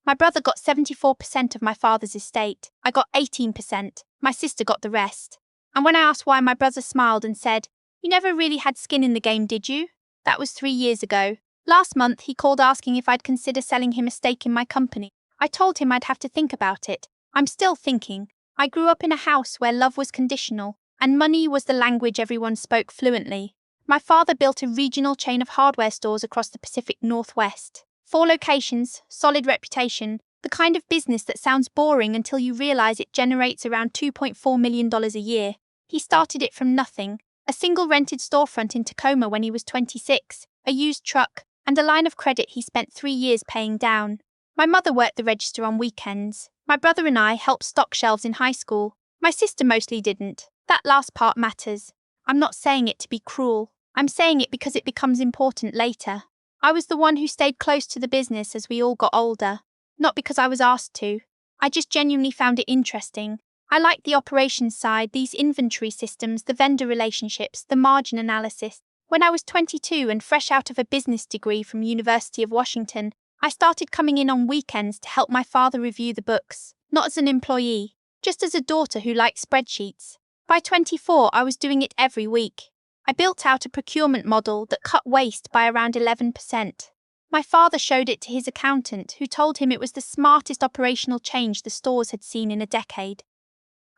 My brother got 74% of my father's estate. I got 18%. My sister got the rest. And when I asked why, my brother smiled and said, "You never really had skin in the game, did you?" That was 3 years ago. Last month, he called asking if I'd consider selling him a stake in my company. I told him I'd have to think about it. I'm still thinking. I grew up in a house where love was conditional, and money was the language everyone spoke fluently. My father built a regional chain of hardware stores across the Pacific Northwest. 4 locations, solid reputation, the kind of business that sounds boring until you realize it generates around $2.4 million a year. He started it from nothing, a single rented storefront in Tacoma when he was 26, a used truck, and a line of credit he spent 3 years paying down. My mother worked the register on weekends. My brother and I helped stock shelves in high school. My sister mostly didn't. That last part matters. I'm not saying it to be cruel. I'm saying it because it becomes important later. I was the one who stayed close to the business as we all got older. Not because I was asked to. I just genuinely found it interesting. I liked the operations side, these inventory systems, the vendor relationships, the margin analysis. When I was 22 and fresh out of a business degree from University of Washington, I started coming in on weekends to help my father review the books, not as an employee, just as a daughter who liked spreadsheets. By 24, I was doing it every week. I built out a procurement model that cut waste by around 11%. My father showed it to his accountant, who told him it was the smartest operational change the stores had seen in a decade.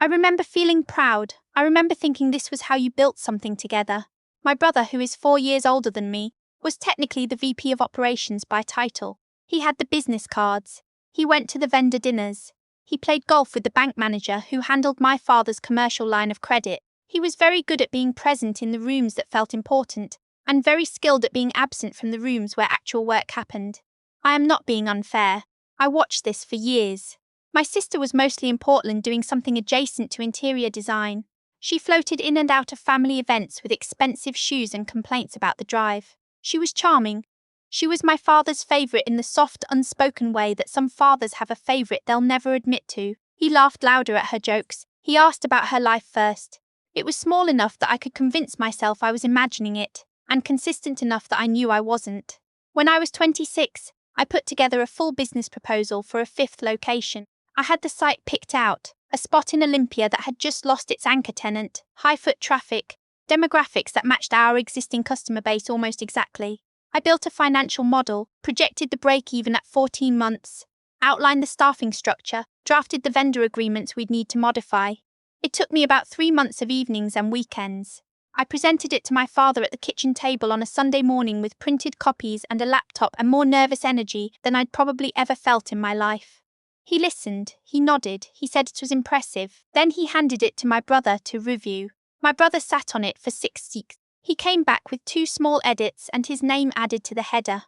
I remember feeling proud. I remember thinking this was how you built something together. My brother, who is 4 years older than me, was technically the VP of operations by title. He had the business cards. He went to the vendor dinners. He played golf with the bank manager who handled my father's commercial line of credit. He was very good at being present in the rooms that felt important, and very skilled at being absent from the rooms where actual work happened. I am not being unfair. I watched this for years. My sister was mostly in Portland doing something adjacent to interior design. She floated in and out of family events with expensive shoes and complaints about the drive. She was charming. She was my father's favorite in the soft, unspoken way that some fathers have a favorite they'll never admit to. He laughed louder at her jokes. He asked about her life first. It was small enough that I could convince myself I was imagining it, and consistent enough that I knew I wasn't. When I was 26, I put together a full business proposal for a 5th location. I had the site picked out, a spot in Olympia that had just lost its anchor tenant, high foot traffic, demographics that matched our existing customer base almost exactly. I built a financial model, projected the break-even at 14 months, outlined the staffing structure, drafted the vendor agreements we'd need to modify. It took me about 3 months of evenings and weekends. I presented it to my father at the kitchen table on a Sunday morning with printed copies and a laptop and more nervous energy than I'd probably ever felt in my life. He listened, he nodded, he said it was impressive. Then he handed it to my brother to review. My brother sat on it for 6 weeks. He came back with 2 small edits and his name added to the header.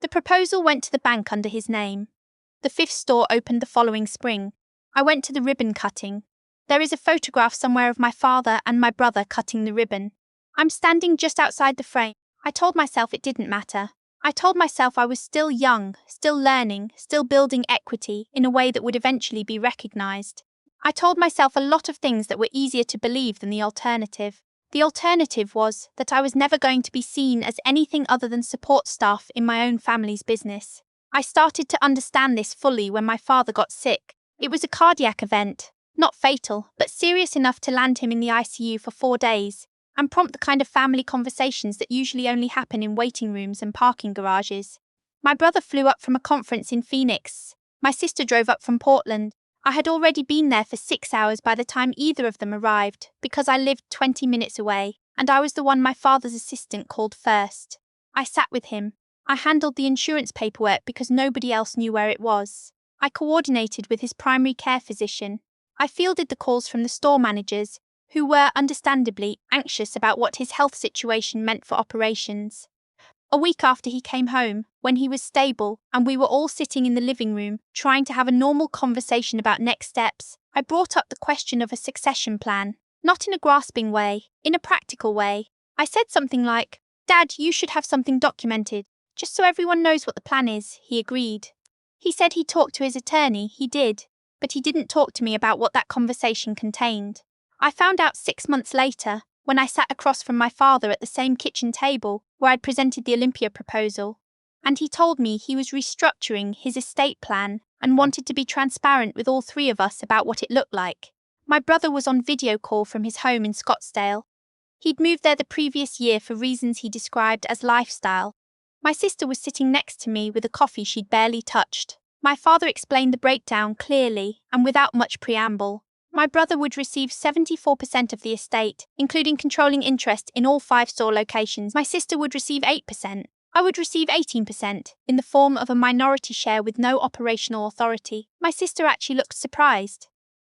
The proposal went to the bank under his name. The 5th store opened the following spring. I went to the ribbon cutting. There is a photograph somewhere of my father and my brother cutting the ribbon. I'm standing just outside the frame. I told myself it didn't matter. I told myself I was still young, still learning, still building equity in a way that would eventually be recognized. I told myself a lot of things that were easier to believe than the alternative. The alternative was that I was never going to be seen as anything other than support staff in my own family's business. I started to understand this fully when my father got sick. It was a cardiac event, not fatal, but serious enough to land him in the ICU for 4 days, and prompt the kind of family conversations that usually only happen in waiting rooms and parking garages. My brother flew up from a conference in Phoenix. My sister drove up from Portland. I had already been there for 6 hours by the time either of them arrived, because I lived 20 minutes away, and I was the one my father's assistant called first. I sat with him. I handled the insurance paperwork because nobody else knew where it was. I coordinated with his primary care physician. I fielded the calls from the store managers, who were, understandably, anxious about what his health situation meant for operations. A week after he came home, when he was stable, and we were all sitting in the living room, trying to have a normal conversation about next steps, I brought up the question of a succession plan, not in a grasping way, in a practical way. I said something like, "Dad, you should have something documented, just so everyone knows what the plan is." He agreed. He said he talked to his attorney, he did, but he didn't talk to me about what that conversation contained. I found out 6 months later, when I sat across from my father at the same kitchen table where I'd presented the Olympia proposal, and he told me he was restructuring his estate plan and wanted to be transparent with all three of us about what it looked like. My brother was on video call from his home in Scottsdale. He'd moved there the previous year for reasons he described as lifestyle. My sister was sitting next to me with a coffee she'd barely touched. My father explained the breakdown clearly and without much preamble. My brother would receive 74% of the estate, including controlling interest in all 5 store locations. My sister would receive 8%. I would receive 18%, in the form of a minority share with no operational authority. My sister actually looked surprised.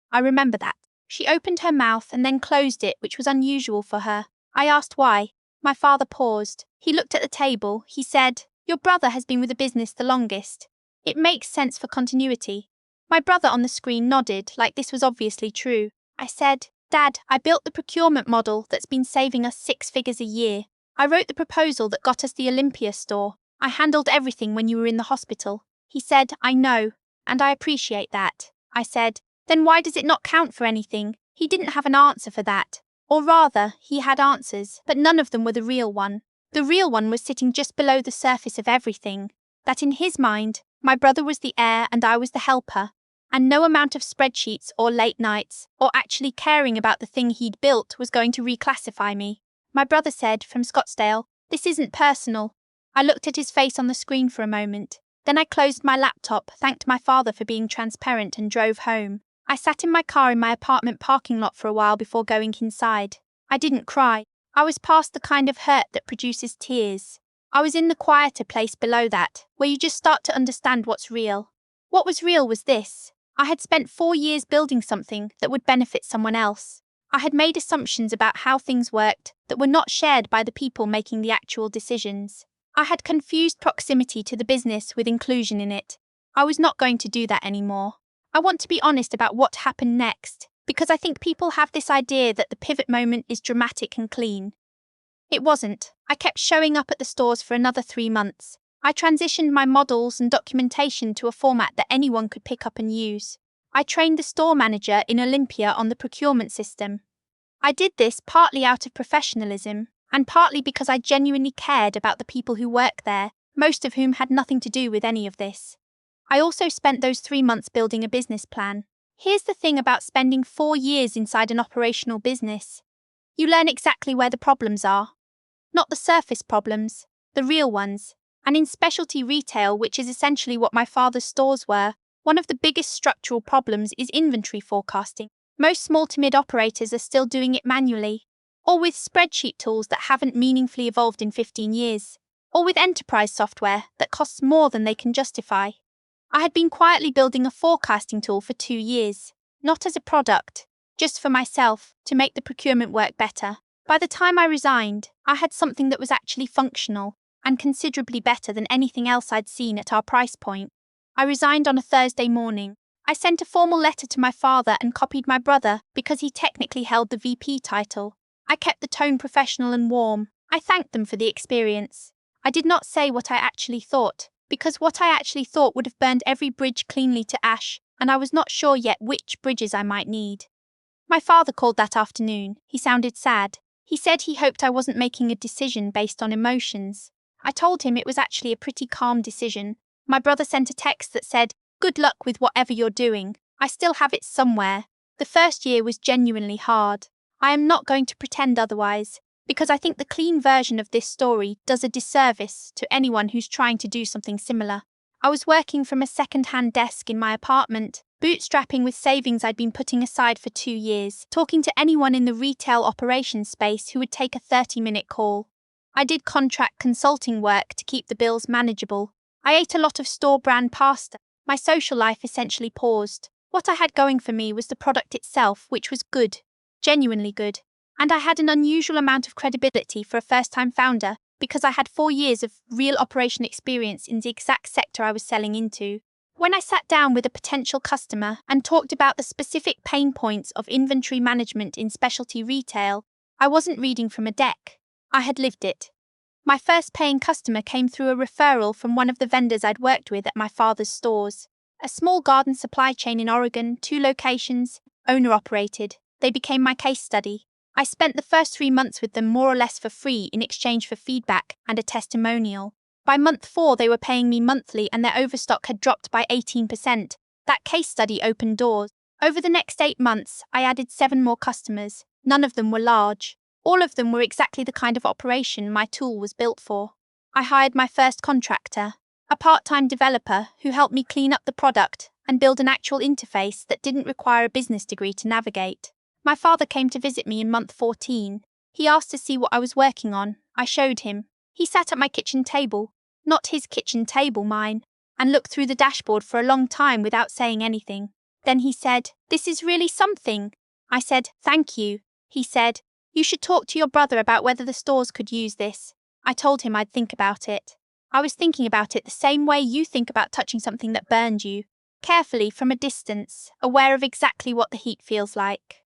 I remember that. She opened her mouth and then closed it, which was unusual for her. I asked why. My father paused. He looked at the table. He said, "Your brother has been with the business the longest. It makes sense for continuity." My brother on the screen nodded, like this was obviously true. I said, "Dad, I built the procurement model that's been saving us 6 figures a year. I wrote the proposal that got us the Olympia store. I handled everything when you were in the hospital." He said, "I know, and I appreciate that." I said, "Then why does it not count for anything?" He didn't have an answer for that. Or rather, he had answers, but none of them were the real one. The real one was sitting just below the surface of everything. That in his mind, my brother was the heir and I was the helper. And no amount of spreadsheets or late nights, or actually caring about the thing he'd built was going to reclassify me. My brother said, from Scottsdale, "This isn't personal." I looked at his face on the screen for a moment. Then I closed my laptop, thanked my father for being transparent and drove home. I sat in my car in my apartment parking lot for a while before going inside. I didn't cry. I was past the kind of hurt that produces tears. I was in the quieter place below that, where you just start to understand what's real. What was real was this. I had spent 4 years building something that would benefit someone else. I had made assumptions about how things worked that were not shared by the people making the actual decisions. I had confused proximity to the business with inclusion in it. I was not going to do that anymore. I want to be honest about what happened next, because I think people have this idea that the pivot moment is dramatic and clean. It wasn't. I kept showing up at the stores for another 3 months. I transitioned my models and documentation to a format that anyone could pick up and use. I trained the store manager in Olympia on the procurement system. I did this partly out of professionalism, and partly because I genuinely cared about the people who work there, most of whom had nothing to do with any of this. I also spent those 3 months building a business plan. Here's the thing about spending 4 years inside an operational business. You learn exactly where the problems are. Not the surface problems, the real ones. And in specialty retail, which is essentially what my father's stores were, one of the biggest structural problems is inventory forecasting. Most small to mid operators are still doing it manually, or with spreadsheet tools that haven't meaningfully evolved in 15 years, or with enterprise software that costs more than they can justify. I had been quietly building a forecasting tool for 2 years, not as a product, just for myself, to make the procurement work better. By the time I resigned, I had something that was actually functional, and considerably better than anything else I'd seen at our price point. I resigned on a Thursday morning. I sent a formal letter to my father and copied my brother because he technically held the VP title. I kept the tone professional and warm. I thanked them for the experience. I did not say what I actually thought, because what I actually thought would have burned every bridge cleanly to ash, and I was not sure yet which bridges I might need. My father called that afternoon. He sounded sad. He said he hoped I wasn't making a decision based on emotions. I told him it was actually a pretty calm decision. My brother sent a text that said, "Good luck with whatever you're doing." I still have it somewhere. The first year was genuinely hard. I am not going to pretend otherwise, because I think the clean version of this story does a disservice to anyone who's trying to do something similar. I was working from a second-hand desk in my apartment, bootstrapping with savings I'd been putting aside for 2 years, talking to anyone in the retail operations space who would take a 30-minute call. I did contract consulting work to keep the bills manageable. I ate a lot of store brand pasta. My social life essentially paused. What I had going for me was the product itself, which was good, genuinely good. And I had an unusual amount of credibility for a first-time founder because I had 4 years of real operation experience in the exact sector I was selling into. When I sat down with a potential customer and talked about the specific pain points of inventory management in specialty retail, I wasn't reading from a deck. I had lived it. My first paying customer came through a referral from one of the vendors I'd worked with at my father's stores. A small garden supply chain in Oregon, 2 locations, owner-operated. They became my case study. I spent the first 3 months with them more or less for free in exchange for feedback and a testimonial. By month 4, they were paying me monthly and their overstock had dropped by 18%, That case study opened doors. Over the next 8 months, I added 7 more customers. None of them were large. All of them were exactly the kind of operation my tool was built for. I hired my first contractor, a part-time developer who helped me clean up the product and build an actual interface that didn't require a business degree to navigate. My father came to visit me in month 14. He asked to see what I was working on. I showed him. He sat at my kitchen table, not his kitchen table, mine, and looked through the dashboard for a long time without saying anything. Then he said, "This is really something." I said, "Thank you." He said, "You should talk to your brother about whether the stores could use this." I told him I'd think about it. I was thinking about it the same way you think about touching something that burned you, carefully from a distance, aware of exactly what the heat feels like.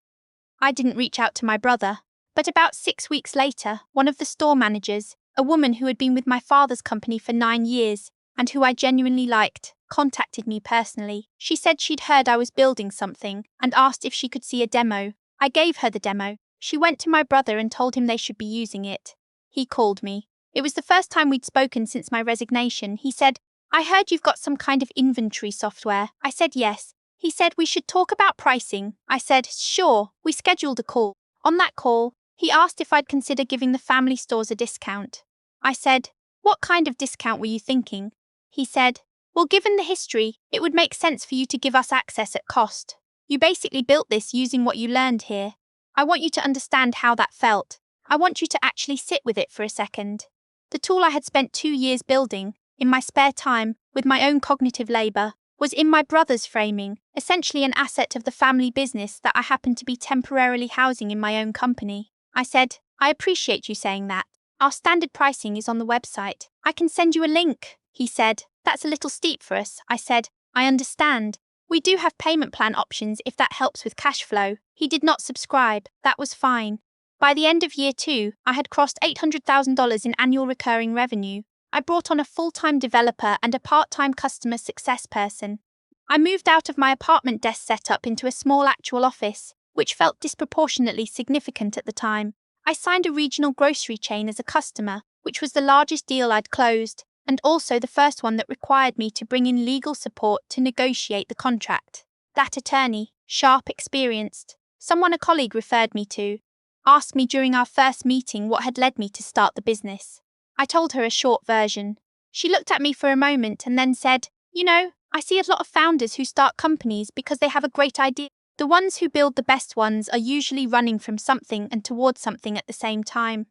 I didn't reach out to my brother, but about 6 weeks later, one of the store managers, a woman who had been with my father's company for 9 years, and who I genuinely liked, contacted me personally. She said she'd heard I was building something and asked if she could see a demo. I gave her the demo. She went to my brother and told him they should be using it. He called me. It was the first time we'd spoken since my resignation. He said, "I heard you've got some kind of inventory software." I said yes. He said we should talk about pricing. I said, "Sure." We scheduled a call. On that call, he asked if I'd consider giving the family stores a discount. I said, "What kind of discount were you thinking?" He said, "Well, given the history, it would make sense for you to give us access at cost. You basically built this using what you learned here. I want you to understand how that felt. I want you to actually sit with it for a second." The tool I had spent 2 years building, in my spare time, with my own cognitive labor, was in my brother's framing, essentially an asset of the family business that I happened to be temporarily housing in my own company. I said, "I appreciate you saying that. Our standard pricing is on the website. I can send you a link." He said, "That's a little steep for us." I said, "I understand. We do have payment plan options if that helps with cash flow." He did not subscribe. That was fine. By the end of year 2, I had crossed $800,000 in annual recurring revenue. I brought on a full-time developer and a part-time customer success person. I moved out of my apartment desk setup into a small actual office, which felt disproportionately significant at the time. I signed a regional grocery chain as a customer, which was the largest deal I'd closed, and also the first one that required me to bring in legal support to negotiate the contract. That attorney, sharp, experienced, someone a colleague referred me to, asked me during our first meeting what had led me to start the business. I told her a short version. She looked at me for a moment and then said, "You know, I see a lot of founders who start companies because they have a great idea. The ones who build the best ones are usually running from something and towards something at the same time."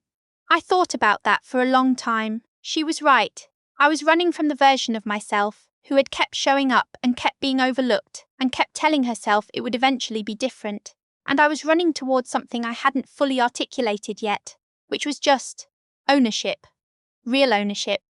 I thought about that for a long time. She was right. I was running from the version of myself who had kept showing up and kept being overlooked and kept telling herself it would eventually be different. And I was running towards something I hadn't fully articulated yet, which was just ownership. Real ownership.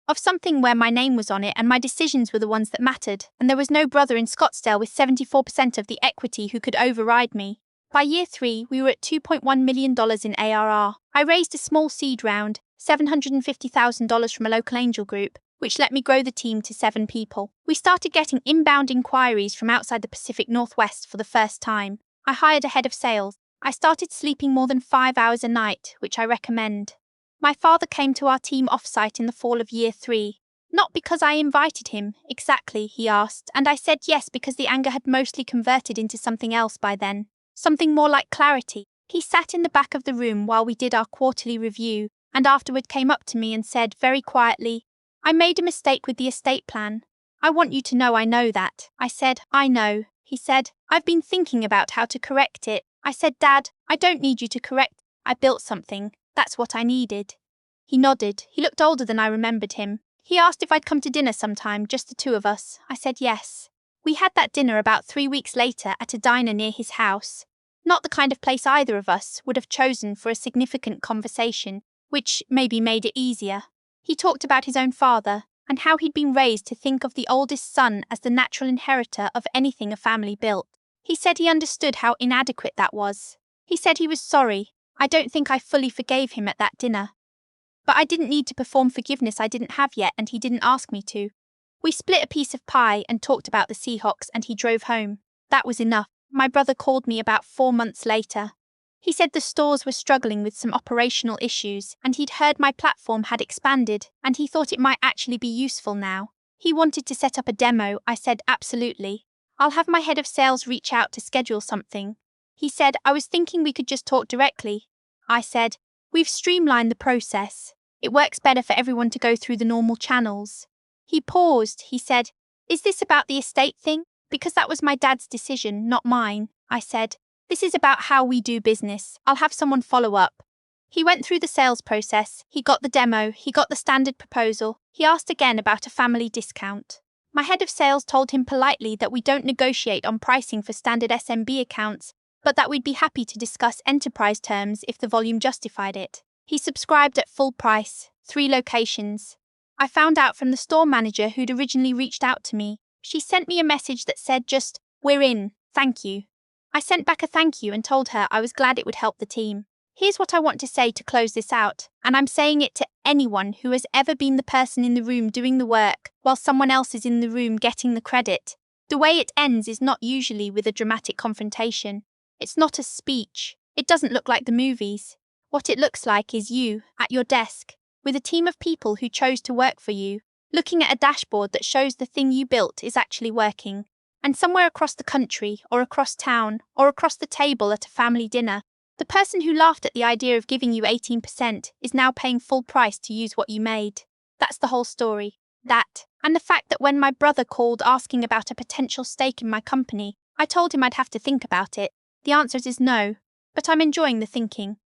Of something where my name was on it and my decisions were the ones that mattered, and there was no brother in Scottsdale with 74% of the equity who could override me. By year 3, we were at $2.1 million in ARR. I raised a small seed round, $750,000 from a local angel group, which let me grow the team to 7 people. We started getting inbound inquiries from outside the Pacific Northwest for the first time. I hired a head of sales. I started sleeping more than 5 hours a night, which I recommend. My father came to our team offsite in the fall of year 3. Not because I invited him, exactly, he asked, and I said yes because the anger had mostly converted into something else by then. Something more like clarity. He sat in the back of the room while we did our quarterly review, and afterward came up to me and said very quietly, "I made a mistake with the estate plan. I want you to know I know that." I said, "I know." He said, "I've been thinking about how to correct it." I said, "Dad, I don't need you to correct. I built something. That's what I needed." He nodded. He looked older than I remembered him. He asked if I'd come to dinner sometime, just the 2 of us. I said yes. We had that dinner about 3 weeks later at a diner near his house. Not the kind of place either of us would have chosen for a significant conversation, which maybe made it easier. He talked about his own father, and how he'd been raised to think of the oldest son as the natural inheritor of anything a family built. He said he understood how inadequate that was. He said he was sorry. I don't think I fully forgave him at that dinner. But I didn't need to perform forgiveness I didn't have yet, and he didn't ask me to. We split a piece of pie and talked about the Seahawks, and he drove home. That was enough. My brother called me about 4 months later. He said the stores were struggling with some operational issues, and he'd heard my platform had expanded, and he thought it might actually be useful now. He wanted to set up a demo. I said absolutely. I'll have my head of sales reach out to schedule something. He said, I was thinking we could just talk directly. I said, we've streamlined the process. It works better for everyone to go through the normal channels. He paused. He said, is this about the estate thing? Because that was my dad's decision, not mine. I said, this is about how we do business. I'll have someone follow up. He went through the sales process. He got the demo. He got the standard proposal. He asked again about a family discount. My head of sales told him politely that we don't negotiate on pricing for standard SMB accounts, but that we'd be happy to discuss enterprise terms if the volume justified it. He subscribed at full price, 3 locations. I found out from the store manager who'd originally reached out to me. She sent me a message that said just, we're in, thank you. I sent back a thank you and told her I was glad it would help the team. Here's what I want to say to close this out, and I'm saying it to anyone who has ever been the person in the room doing the work while someone else is in the room getting the credit. The way it ends is not usually with a dramatic confrontation. It's not a speech. It doesn't look like the movies. What it looks like is you, at your desk, with a team of people who chose to work for you, looking at a dashboard that shows the thing you built is actually working. And somewhere across the country, or across town, or across the table at a family dinner, the person who laughed at the idea of giving you 18% is now paying full price to use what you made. That's the whole story. That, and the fact that when my brother called asking about a potential stake in my company, I told him I'd have to think about it. The answer is no, but I'm enjoying the thinking.